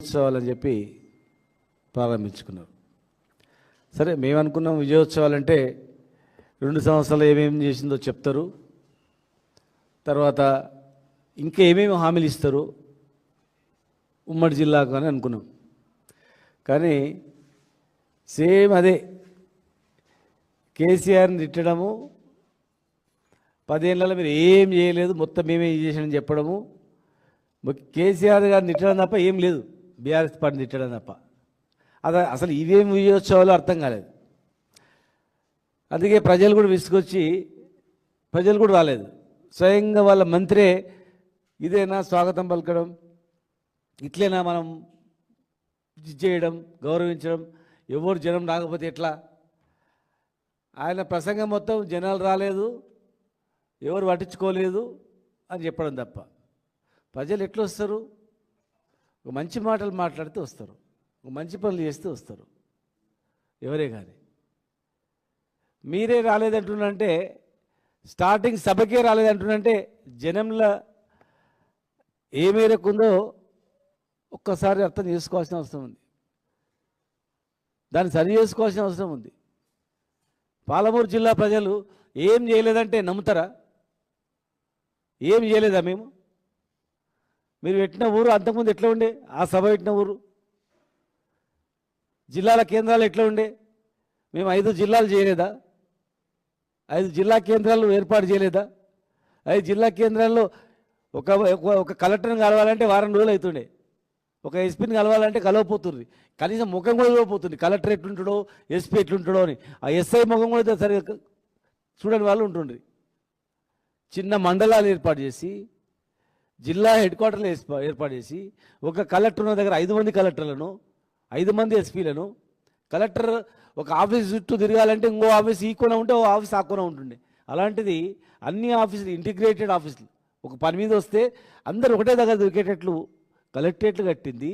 విజయోత్సవాలు అని చెప్పి ప్రారంభించుకున్నారు. సరే, మేము అనుకున్నాం విజయోత్సవాలు అంటే 2 సంవత్సరాలు ఏమేమి చేసిందో చెప్తారు, తర్వాత ఇంకా ఏమేమి హామీలు ఇస్తారు ఉమ్మడి జిల్లాకు అని అనుకున్నాం. కానీ సేమ్ అదే, కేసీఆర్ని తిట్టడము, 10 ఏళ్ళలో మీరు ఏం చేయలేదు మొత్తం మేమే చేసానని చెప్పడము, కేసీఆర్ గారిని తిట్టడం తప్ప ఏం లేదు, బీఆర్ఎస్ పార్టీని తిట్టడం తప్ప. అసలు ఇవేం విజయోత్సవాలు అర్థం కాలేదు. అందుకే ప్రజలు కూడా విసుకొచ్చి ప్రజలు కూడా రాలేదు. స్వయంగా వాళ్ళ మంత్రే ఇదేనా స్వాగతం పలకడం, ఇట్లేనా మనం చేయడం, గౌరవించడం, ఎవరు జనం రాకపోతే ఎట్లా? ఆయన ప్రసంగం మొత్తం జనాలు రాలేదు, ఎవరు పట్టించుకోలేదు అని చెప్పడం తప్ప ప్రజలు ఎట్లా వస్తారు? ఒక మంచి మాటలు మాట్లాడితే వస్తారు, ఒక మంచి పనులు చేస్తే వస్తారు, ఎవరే కానీ. మీరే రాలేదంటున్నంటే, స్టార్టింగ్ సభకే రాలేదంటున్నంటే జనంలో ఏ మేరకు ఉందో ఒక్కసారి అర్థం చేసుకోవాల్సిన అవసరం ఉంది, దాన్ని సరి చేసుకోవాల్సిన అవసరం ఉంది. పాలమూరు జిల్లా ప్రజలు ఏం చేయలేదంటే నమ్ముతారా? ఏం చేయలేదా మేము? మీరు పెట్టిన ఊరు అంతకుముందు ఎట్లా ఉండే? ఆ సభ పెట్టిన ఊరు జిల్లాల కేంద్రాలు ఎట్లా ఉండే? మేము 5 జిల్లాలు చేయలేదా? 5 జిల్లా కేంద్రాలు ఏర్పాటు చేయలేదా? 5 జిల్లా కేంద్రాల్లో ఒక కలెక్టర్ని కలవాలంటే వారం రోజులు అవుతుండే, ఒక ఎస్పీని కలవాలంటే కలవపోతుంది, కనీసం ముఖం కూడా చూడపోతుంది, కలెక్టర్ ఎట్లుంటాడో ఎస్పీ ఎట్లుంటాడో అని. ఆ ఎస్ఐ ముఖం కూడా సరిగ్గా చూడని వాళ్ళు ఉంటుండ్రి. చిన్న మండలాలు ఏర్పాటు చేసి, జిల్లా హెడ్ క్వార్టర్లు ఏర్పాటు చేసి, ఒక కలెక్టర్ ఉన్న దగ్గర 5 మంది కలెక్టర్లను, 5 మంది ఎస్పీలను, కలెక్టర్ ఒక ఆఫీస్ చుట్టూ తిరగాలంటే ఇంకో ఆఫీస్ ఈ కోన ఉంటే ఓ ఆఫీస్ ఆ కోన ఉంటుండే. అలాంటిది అన్ని ఆఫీసులు ఇంటిగ్రేటెడ్ ఆఫీసులు, ఒక పని మీద వస్తే అందరు ఒకటే దగ్గర దొరికేటట్లు కలెక్టరేట్లు కట్టింది.